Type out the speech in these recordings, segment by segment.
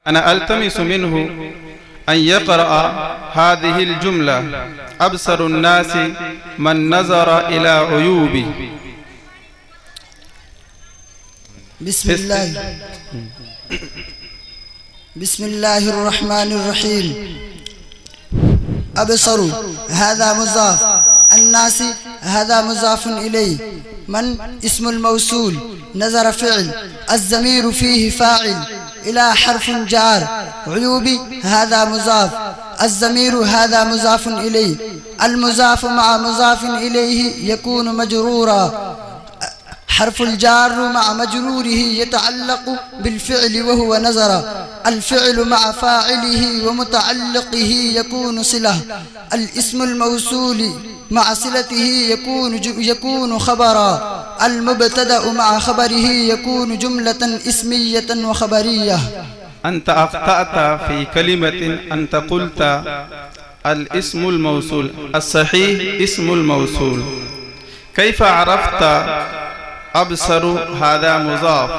अना अल्तमिसु मिन्हु अन यक़रा हादिहिल जुमला अबसरुन्नासी मन नज़रा इला उयूबी। बिस्मिल्लाहिर्रहमानिर्रहीम। अबसरु हादा मुज़ाफ, अन्नासी हादा मुज़ाफुन इलैहि, मन इस्मुल मौसूल, नज़र फ़िअल, अज़्ज़मीरु फ़ीहि फ़ाइल, इला हर्फ़ुन जार, उयूबी हादा मुज़ाफ, अज़्ज़मीरु हादा मुज़ाफुन इलैहि, अल मुज़ाफ़ु मअ मुज़ाफ़िन इलैहि यकूनु मजरूरा, हर्फ़ुल जार मअ मजरूरिही यतअल्लक़ु बिल फ़िअल व हुवा नज़रा, अल फ़िअल मअ फ़ाइलिही व मुतअल्लिक़िही यकूनु सिलह, अल इस्मुल मौसूल मअ सिलतिही यकूनु ख़बरा, अल मुब्तदअ मअ ख़बरिही यकूनु जुमलतन इस्मिय्यतन व ख़बरिय्यह। अंत अख़्तअता फ़ी कलिमतिन अंत क़ुल्ता अल इस्मुल मौसूल अस्सहीह इस्मुल मौसूल। कैफ़ अरफ़्ता अबसरु हादा मुज़ाफ़।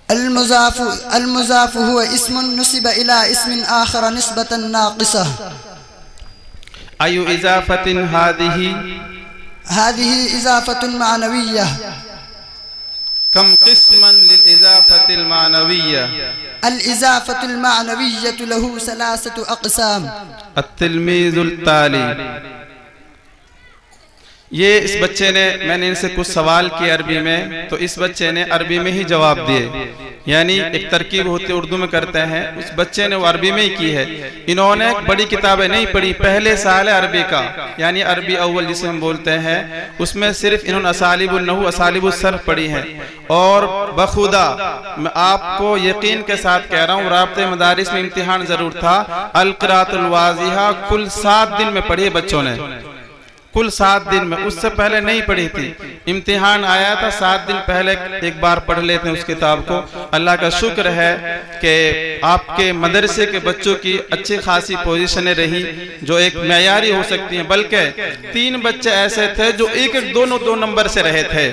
अल-मुज़ाफ़ हुवा इस्मुन नुसिबा इला इस्मिन आख़र निस्बतन नाक़िसा। अय्यु इज़ाफ़तिन हादिही इज़ाफ़तुन मानविय्या। कम क़िस्मन लिल इज़ाफ़तिल मानविय्या। अल इज़ाफ़तुल मानविय्यतु लहू सलासतु अक़साम। अत-तिल्मीज़ुल ताली। ये इस बच्चे ने, मैंने इनसे कुछ सवाल किए अरबी में, तो इस बच्चे ने अरबी में ही जवाब दिए। यानी एक तरकीब होती उर्दू में करते हैं, उस बच्चे ने वो अरबी में ही की है। इन्होंने बड़ी किताबें नहीं पढ़ी, पहले साल है अरबी का, यानी अरबी अव्वल जिसे हम बोलते हैं, उसमें सिर्फ इन्होंने असालिबुन नहू असालिबुस सर्फ पढ़ी है। और बखुदा मैं आपको यकीन के साथ कह रहा हूँ, राब्ते मदारिस में इम्तिहान जरूर था। अल क़िराअतुल वाज़िहा कुल 7 दिन में पढ़ी बच्चों ने, कुल 7 दिन में, उससे पहले नहीं पढ़ी थी। इम्तिहान आया था 7 दिन पहले एक बार पढ़ लेते हैं उस किताब को। अल्लाह का शुक्र है कि आपके मदरसे के बच्चों की अच्छी खासी पोजीशनें रही जो एक मयारी हो सकती हैं। बल्कि 3 बच्चे ऐसे थे जो एक दो नंबर से रहे थे,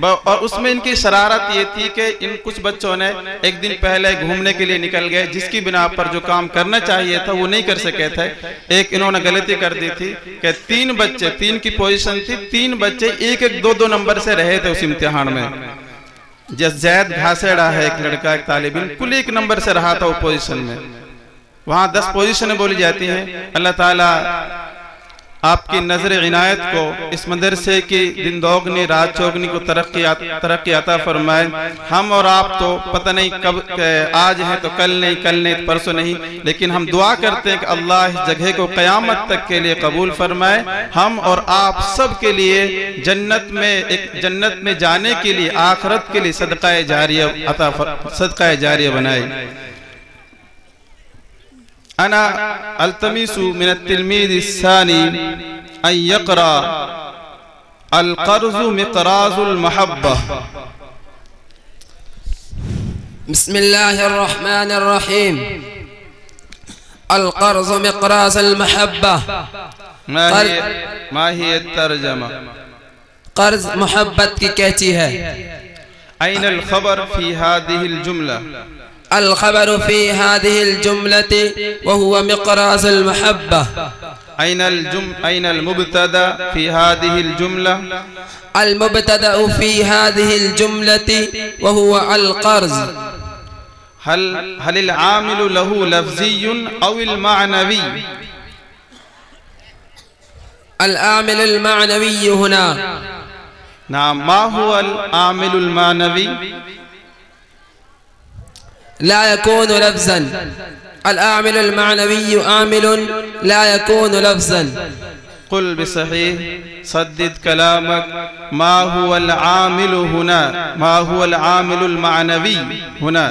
और उसमें इनकी शरारत ये थी कि इन कुछ बच्चों ने एक दिन पहले घूमने के लिए निकल गए, जिसकी बिना पर जो काम करना चाहिए था वो नहीं कर सके थे। एक इन्होंने गलती कर दी थी कि 3 बच्चे, 3 की पोजीशन थी, 3 बच्चे एक दो नंबर से रहे थे उस इम्तिहान में। जैद घासेड़ा है एक लड़का, एक तालिब इल्म, कुल 1 नंबर से रहा था वो पोजीशन में। वहां 10 पोजीशनें बोली जाती हैं। अल्लाह ताला आपकी नजर इनायत को इस मदरसे की दिन दोगनी रात चौगनी को तरक्की अता फरमाए। हम और आप तो पता नहीं कब, आज है तो कल नहीं, कल नहीं तो परसों नहीं, लेकिन हम दुआ करते हैं कि अल्लाह इस जगह को क़यामत तक के लिए कबूल फरमाए। हम और आप सब के लिए जन्नत में जाने के लिए, आखिरत के लिए सदक़ा जारिया बनाए। अना अल्तमिसु मिनत तिल्मीज़ इस्सानी अन यक़रा अल क़र्ज़ु मिक़राज़ुल महब्बा। बिस्मिल्लाहिर्रहमानिर्रहीम। अल क़र्ज़ु मिक़राज़ुल महब्बा। मा हिय तर्जमा? क़र्ज़ मोहब्बत की कैची है। ऐनल ख़बर फ़ी हादिहिल जुमला। अल ख़बरु फ़ी हादिहिल जुमलति व हुवा मिक़राज़ुल महब्बा। ऐनल मुब्तदा फ़ी हादिहिल जुमला। अल मुब्तदा फ़ी हादिहिल जुमलति व हुवा अल क़र्ज़। हलिल आमिलु लहू लफ़्ज़ियुन अविल मानवी। अल आमिलुल मानवी हुना। नाम मा हुवल आमिलुल मानवी? ला यकूनु लफ्ज़न। अल आमिलुल मानवी आमिलुन ला यकूनु लफ्ज़न। कुल बिसहीह सद्दिद कलामक। मा हुवल आमिलु हुना? मा हुवल आमिलुल मानवी हुना?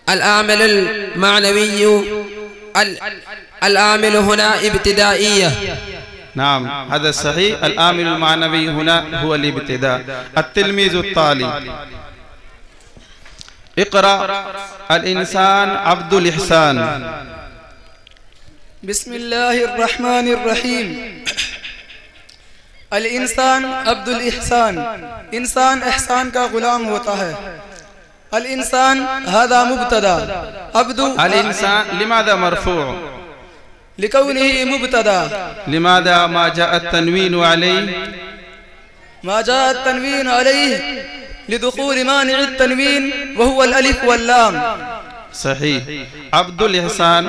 अल आमिलुल मानवी अल आमिलु हुना इब्तिदाइय्या। नाम हदा सही। अल आमिलुल मानवी हुना हुवा अल इब्तिदा। अत-तिल्मीज़ुत ताली। इक़रा अल इंसान अब्दुल इहसान। बिस्मिल्लाहिर्रहमानिर्रहीम। अल इंसान अब्दुल इहसान, इंसान एहसान का गुलाम होता है। अल इंसान हादा मुब्तदा, अब्दु अल इंसान लिमादा मरफू लिकौनिही मुब्तदा, लिमादा मा जाअत तनवीन अलैहि, मा जाअत तनवीन अलैहि लिदुखूल मानिअ तनवीन व हुवा अल अलिफ वल लाम। सही। अब्दुल इहसान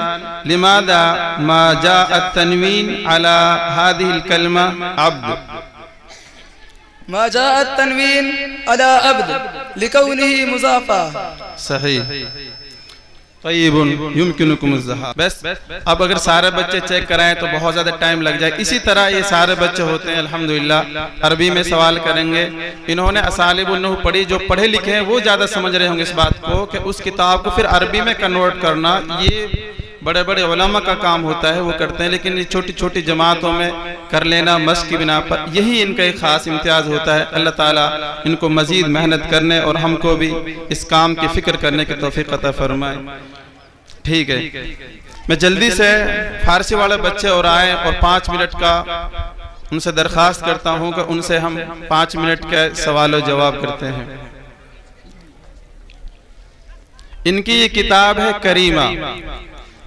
लिमादा मा जाअत तनवीन अला हादिहिल कलमा अब्द, मा जाअत तनवीन अला अब्द लिकौनिही मुज़ाफ़ा। सही। तय्यबुन युमकिनुकुम ज़हा। बस अब अगर सारे बच्चे चेक कराएं तो बहुत ज़्यादा टाइम लग जाए। इसी तरह ये सारे बच्चे होते हैं अल्हम्दुलिल्लाह, अरबी में सवाल करेंगे। इन्होंने असालिबुन नहू पढ़ी, जो पढ़े लिखे हैं वो ज़्यादा समझ रहे होंगे इस बात को कि उस किताब को फिर अरबी में कन्वर्ट करना ये बड़े बड़े उलमा का काम होता है, वो करते हैं। लेकिन ये छोटी छोटी जमातों में कर लेना मस्क की बिना पर, यही इनका एक ख़ास इम्तियाज़ होता है। अल्लाह ताला इनको मज़ीद मेहनत करने और हमको भी इस काम की फ़िक्र करने की तौफ़ीक़ अता फरमाए। ठीक है, मैं जल्दी से फारसी वाले बच्चे और आए और 5 मिनट का उनसे दरख्वास्त करता हूँ कि उनसे हम 5 मिनट के सवाल और जवाब करते हैं। इनकी ये किताब है करीमा,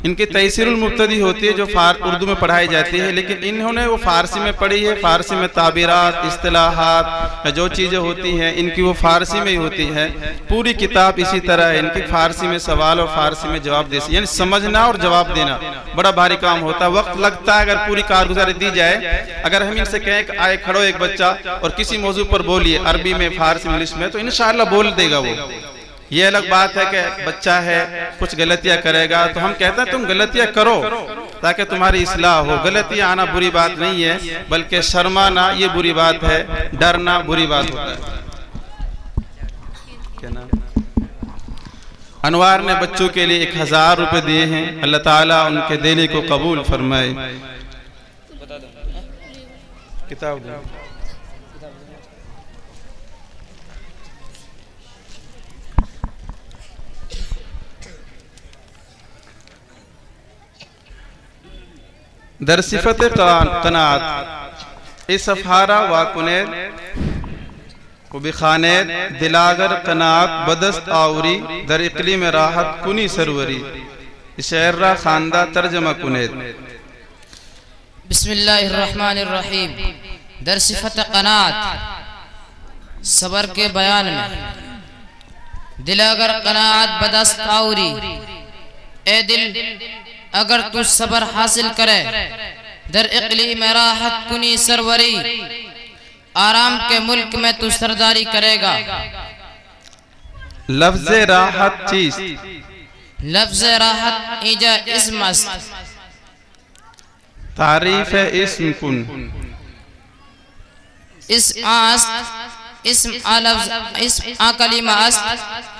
इनकी तैसीरुल मुब्तदी होती है जो उर्दू में पढ़ाई जाती है, लेकिन इन्होंने वो फारसी में पढ़ी है। फारसी में ताबीरात, इस्तिलाहात, जो चीज़ें होती हैं इनकी वो फारसी में ही होती है। पूरी किताब इसी तरह है, इनकी फारसी में सवाल और फारसी में जवाब दे, यानी समझना और जवाब देना बड़ा भारी काम होता है, वक्त लगता है। अगर पूरी कारगुजारी दी जाए, अगर हम इनसे कहें कि आए खड़ो एक बच्चा और किसी मौजू पर बोलिए अरबी में, फारसी, इंग्लिश में, तो इंशाअल्लाह बोल देगा वो। ये अलग बात है कि बच्चा है कुछ गलतियां करेगा, तो हम कहते हैं तुम गलतियां करो ताकि तुम्हारी इस्लाह हो। गलतियां आना बुरी बात नहीं है, बल्कि शर्माना ये बुरी बात है, डरना बुरी बात होता है। क्या नाम? अनवार ने बच्चों के लिए 1000 रुपए दिए हैं, अल्लाह ताला उनके देने को कबूल फरमाए। किताब दो। दर सिफत कनात इस सफारा वाकुनेद बिखानेद दिलागर कनात बदस्त आउरी दर इकली में राहत कुनी सरवरी शहर्रा खानदा तर्जमा कुनेद। बिस्मिल्लाहिर्रहमानिर्रहीम। दर सिफत कनात, सबर के बयान में। दिलागर कनात बदस्त आउरी, ए दिल अगर तू सबर हासिल करे, दर इकली में राहत कुनी सरवरी, आराम के मुल्क में तू सरदारी करेगा। लफ्ज़ राहत चीज, लफ्ज़ राहत ईजा इस्म अस्त, तारीफ है इस्म कुन, इस आस्त इस्म आ लफ्ज़ इस्म आ कलीमा अस्त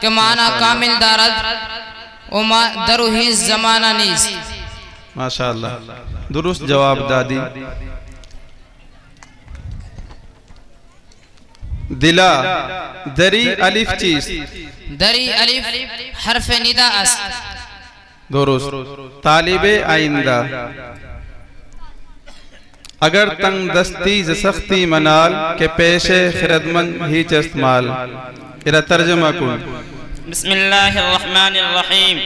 के माना कामिल दारद उमा दरुही ज़माना नीस। माशाअल्लाह, दुरुस्त जवाब दादी। दिला दरी अलिफ चीज, दरी अलिफ हरफ निदा अस्त, दुरुस्त। तालिबे आइंदा, अगर तंग दस्ती सख्ती मनाल के पेशे खिरदमंद ही चस्तमाल। इरा तर्जमा कुन। बिस्मिल्लाहिर्रहमानिर्रहीम।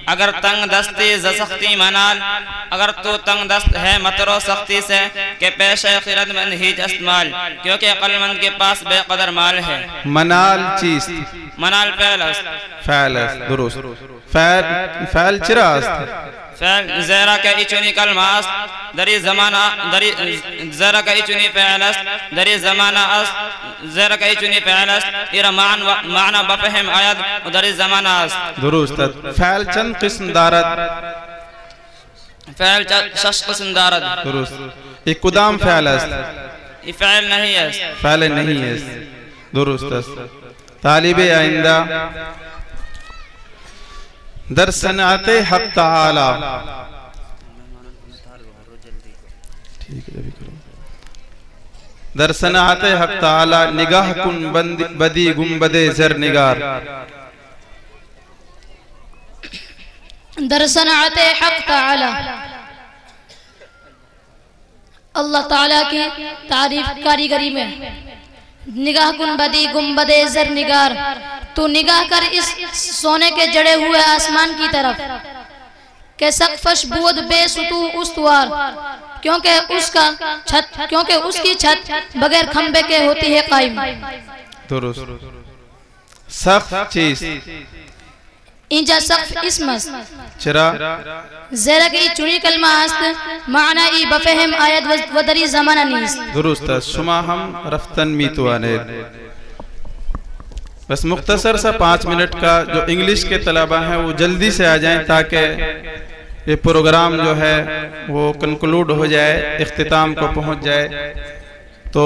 अगर तंग दस्ती सख्ती मनाल, अगर तू तंग दस्त है मतरो सख्ती से के पेशे खिरदमंद ही इस्तेमाल, क्योंकि अक्लमंद के पास बेकदर माल है। मनाल चीज, मनाल फैलस, फैलस दुरुस्त। फैल चिरास्त, फैल ज़रा का इचुनी कलमास दरी ज़माना दरी ज़रा का इचुनी फैलस दरी ज़माना अस ज़रा का इचुनी फैलस इरा माना बफहम आयत दरी ज़माना अस। दुरुस्त। फैल चंद किस्म दारद, फैल शश किस्म दारद, दुरुस्त। एक कुदाम फैलस, ये फैल नहीं है, फैल नहीं है, दुरुस्त। तालिबे आइंदा, दर सनाते हक ताला, दर सनाते हक ताला निगाह कुन बदी गुम्बदे जर निगार। दर सनाते हक ताला, अल्लाह ताला की तारीफ कारीगरी में। निगाह गुंबदी गुंबदे जर निगार, तू निगाह कर इस सोने के जड़े हुए आसमान की तरफ के सकफश बुद बेसुतू उस्तवार, क्योंकि उसकी छत बगैर खंबे के होती है कायम। सख्त चीज इंजा सख्त इसमस चरा ज़रा की चुनी कलमा अस्त माना ई बफहम आयत वदरी ज़माना नीस। दुरुस्त शुमा हम रफ्तन मीतुआने। बस मुख्तसर सा 5 मिनट का जो इंग्लिश के तलबा हैं वो जल्दी से आ जाएं ताकि ये प्रोग्राम जो है वो कंक्लूड हो जाए, इख्तिताम को पहुंच जाए। तो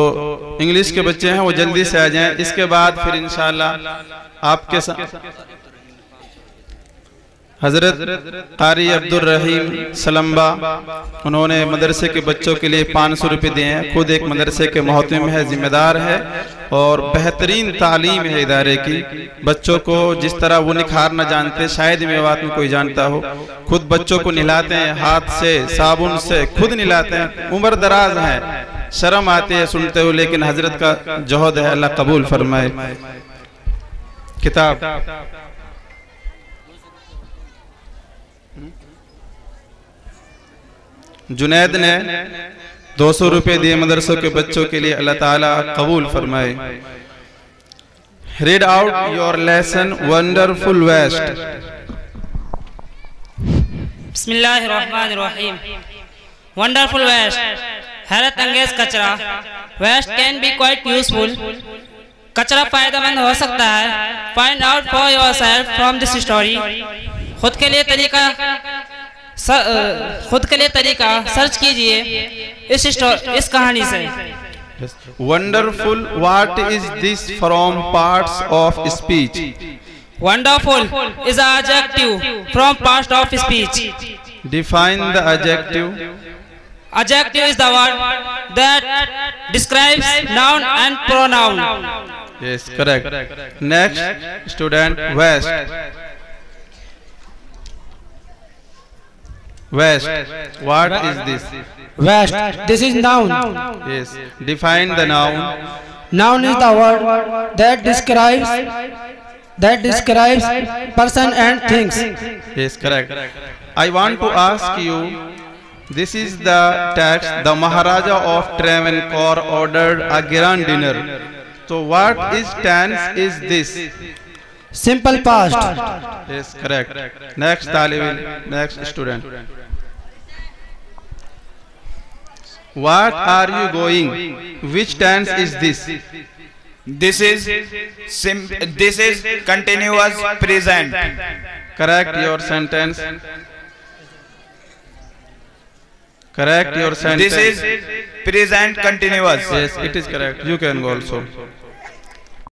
इंग्लिश के बच्चे हैं वो जल्दी से आ जाएं। इसके बाद फिर इंशाअल्लाह आपके साथ हजरत कारी अब्दुल रहीम सलम्बा, उन्होंने मदरसे के बच्चों के लिए 500 रुपये दिए हैं। खुद एक मदरसे के मोहतमिम है, जिम्मेदार है और बेहतरीन तालीम है इदारे की। बच्चों को जिस तरह वो निखारना जानते, शायद मेवात में कोई जानता हो। खुद बच्चों को नहलाते हैं, हाथ से साबुन से खुद नहलाते हैं। उम्र दराज है, शर्म आती है सुनते हुए, लेकिन हजरत का जोहद है, अल्लाह कबूल फरमाए। किताब जुनैद ने 200 रुपए दिए मदरसों के बच्चों के लिए, अल्लाह ताला कबूल फरमाए। Read out your lesson wonderful waste. बिस्मिल्लाहिर्रहमानिर्रहीम। वंडरफुल वेस्ट, हैरत अंगेज कचरा। Waste can be quite useful, कचरा फायदेमंद हो सकता है। Find out for yourself from this story, खुद के लिए तरीका सर्च कीजिए इस कहानी से। Wonderful, what is this from parts of speech? Wonderful is an adjective from part of speech. Define the adjective. Adjective is the word that describes noun and pronoun. Yes, correct. Next student, West. West, what is this? West, this is noun. Yes, define the noun. Noun is the word that describes person and things. Yes, correct. I want to ask you, this is the text, the Maharaja of Travancore ordered a grand dinner. So what is tense is this? Simple past. Yes, correct. Next talib, next student. What are you going? Which tense is this? This is continuous present. Correct your sentence. Correct your sentence. This is present continuous. Yes, it is correct. You can go also.